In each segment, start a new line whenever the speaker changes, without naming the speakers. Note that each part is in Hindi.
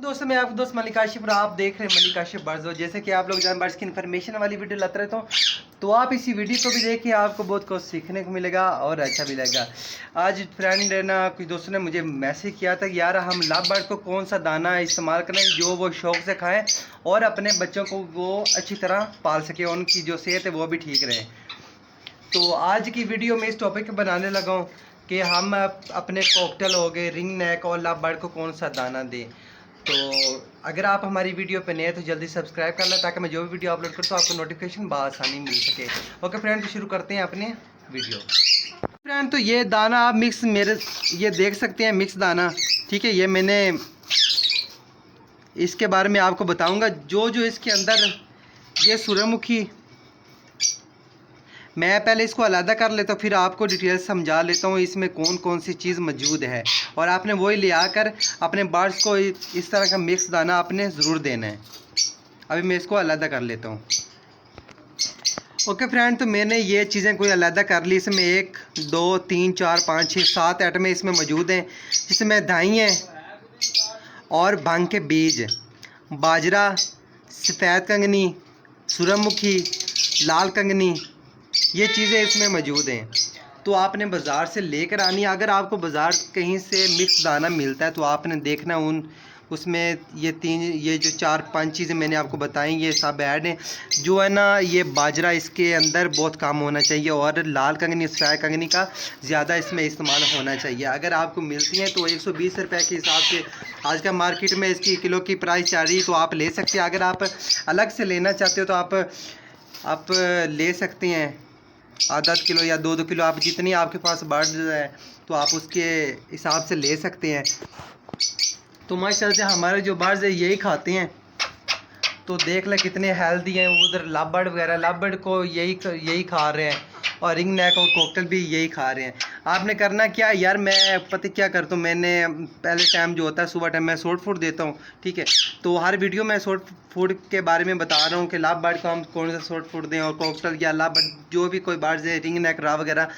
दोस्तों मैं आपको दोस्त मलिक काशिफ और आप देख रहे हैं मलिक काशिफ बर्ड्स। जैसे कि आप लोग जान बर्ड्स की इन्फॉर्मेशन वाली वीडियो लाते रहता हूँ, तो आप इसी वीडियो को भी देखिए, आपको बहुत कुछ सीखने को मिलेगा और अच्छा भी लगेगा। आज फ्रेंड है ना, कुछ दोस्तों ने मुझे मैसेज किया था कि यार हम लव बर्ड को कौन सा दाना इस्तेमाल करें जो वो शौक़ से खाएँ और अपने बच्चों को वो अच्छी तरह पाल सके, उनकी जो सेहत है वो भी ठीक रहे। तो आज की वीडियो में इस टॉपिक पर बनाने लगा हूँ कि हम अपने कॉकटेल हो गए, रिंग नेक और लव बर्ड को कौन सा दाना दें। तो अगर आप हमारी वीडियो पे नए हैं तो जल्दी सब्सक्राइब कर लें ताकि मैं जो भी वीडियो अपलोड करूँ तो आपको नोटिफिकेशन बआसानी मिल सके। ओके फ्रेंड, तो शुरू करते हैं अपने वीडियो। फ्रेंड, तो ये दाना आप मिक्स मेरे ये देख सकते हैं, मिक्स दाना, ठीक है। ये मैंने इसके बारे में आपको बताऊँगा जो इसके अंदर, ये सूरजमुखी, मैं पहले इसको अलग कर लेता हूँ फिर आपको डिटेल समझा लेता हूँ इसमें कौन कौन सी चीज़ मौजूद है, और आपने वही ले आकर अपने बर्ड्स को इस तरह का मिक्स दाना आपने ज़रूर देना है। अभी मैं इसको अलग कर लेता हूँ। ओके फ्रेंड, तो मैंने ये चीज़ें कोई अलग कर ली। इसमें 1 2 3 4 5 6 7 आइटमें इसमें मौजूद हैं, जिसमें दाई है और भांग के बीज, बाजरा, सफ़ेद कंगनी, सूरजमुखी, लाल कंगनी, ये चीज़ें इसमें मौजूद हैं। तो आपने बाज़ार से लेकर आनी है। अगर आपको बाज़ार कहीं से मिक्स दाना मिलता है तो आपने देखना उसमें ये जो 4-5 चीज़ें मैंने आपको बताई ये सब ऐड हैं। जो है ना, ये बाजरा इसके अंदर बहुत कम होना चाहिए और लाल कंगनी, सफ़ेद कंगनी का ज़्यादा इसमें इस्तेमाल होना चाहिए। अगर आपको मिलती हैं तो 120 रुपये के हिसाब से आज का मार्केट में इसकी किलो की प्राइस चल रही है, तो आप ले सकते हैं। अगर आप अलग से लेना चाहते हो तो आप ले सकते हैं आधा किलो या 2 किलो, आप जितनी आपके पास बर्ड्स है तो आप उसके हिसाब से ले सकते हैं। तो माशाल्लाह से हमारे जो बर्ड्स है यही खाते हैं, तो देख लें कितने हेल्दी हैं। उधर लव बर्ड वगैरह, लव बर्ड को यही खा रहे हैं और रिंग नेक और कॉकटेल भी यही खा रहे हैं। आपने करना क्या यार, मैं पता क्या करता हूँ, मैंने पहले टाइम जो होता है सुबह टाइम मैं शॉर्ट फूड देता हूँ, ठीक है। तो हर वीडियो में शॉर्ट फूड के बारे में बता रहा हूँ कि लव बर्ड को हम कौन सा शॉर्ट फूड दें, और कॉकटेल या लव बर्ड जो भी कोई बर्ड्स है, रिंग नेक रा वगैरह,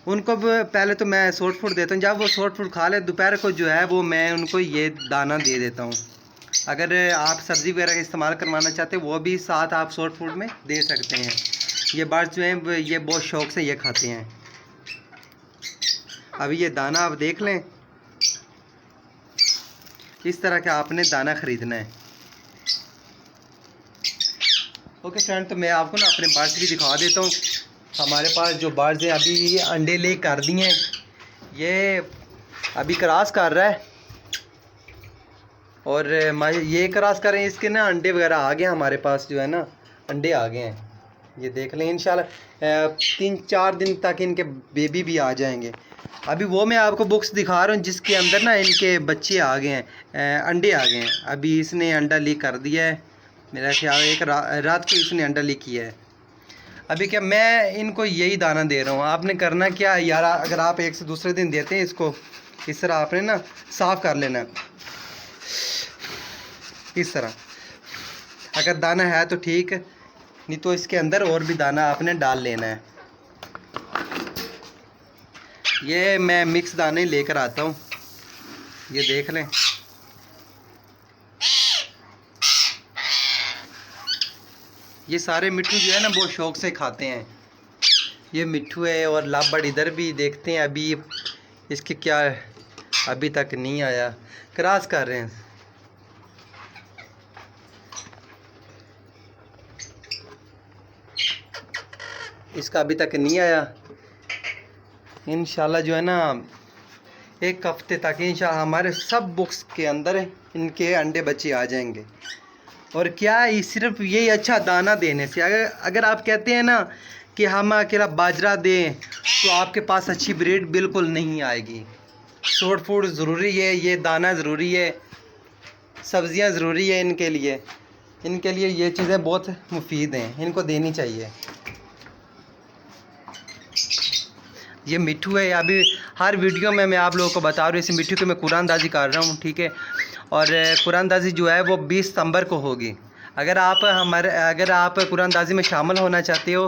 उनको पहले तो मैं शॉर्ट फूड देता हूँ। जब वो शॉर्ट फूड खा ले दोपहर को जो है वो मैं उनको ये दाना दे देता हूँ। अगर आप सब्ज़ी वगैरह का इस्तेमाल करवाना चाहते हैं वो भी साथ आप शॉर्ट फूड में दे सकते हैं। ये बर्ड्स जो हैं ये बहुत शौक़ से ये खाते हैं। अभी ये दाना आप देख लें, इस तरह का आपने दाना ख़रीदना है। ओके फ्रेंड, तो मैं आपको ना अपने बर्ड्स भी दिखा देता हूँ। हमारे पास जो बर्ड्स हैं अभी अंडे ले कर दिए हैं, ये अभी क्रॉस कर रहा है और ये क्रॉस करें, इसके ना अंडे वगैरह आ गए हमारे पास, जो है ना अंडे आ गए हैं। ये देख लें, इंशाल्लाह 3-4 दिन तक इनके बेबी भी आ जाएंगे। अभी वो मैं आपको बुक्स दिखा रहा हूँ जिसके अंदर ना इनके बच्चे आ गए हैं, अंडे आ गए हैं। अभी इसने अंडा लीक कर दिया है, मेरा ख्याल एक रात को इसने अंडा लीक किया है। अभी क्या मैं इनको यही दाना दे रहा हूँ। आपने करना क्या यार, अगर आप एक से दूसरे दिन देते हैं इसको, इस तरह आपने ना साफ़ कर लेना है इस तरह। अगर दाना है तो ठीक, नहीं तो इसके अंदर और भी दाना आपने डाल लेना है। ये मैं मिक्स दाने लेकर आता हूँ, ये देख लें। ये सारे मिट्ठू जो है ना बहुत शौक़ से खाते हैं। ये मिट्ठू है और लव बर्ड इधर भी देखते हैं, अभी इसके क्या अभी तक नहीं आया, क्रॉस कर रहे हैं। इसका अभी तक नहीं आया। इंशाल्लाह जो है ना 1 हफ्ते तक इंशाल्लाह हमारे सब बुक्स के अंदर इनके अंडे बच्चे आ जाएंगे। और क्या है, सिर्फ यही अच्छा दाना देने से, अगर आप कहते हैं ना कि हम अकेला बाजरा दें तो आपके पास अच्छी ब्रीड बिल्कुल नहीं आएगी। शॉर्ट फूड ज़रूरी है, ये दाना ज़रूरी है, सब्ज़ियां ज़रूरी है इनके लिए ये चीज़ें बहुत मुफीद हैं, इनको देनी चाहिए। ये मिट्ठू है, अभी हर वीडियो में मैं आप लोगों को बता रहा हूँ, इस मिट्ठू को मैं कुरानदाजी कर रहा हूँ, ठीक है। और कुरानदाजी जो है वो 20 सितंबर को होगी। अगर आप कुरानदाजी में शामिल होना चाहते हो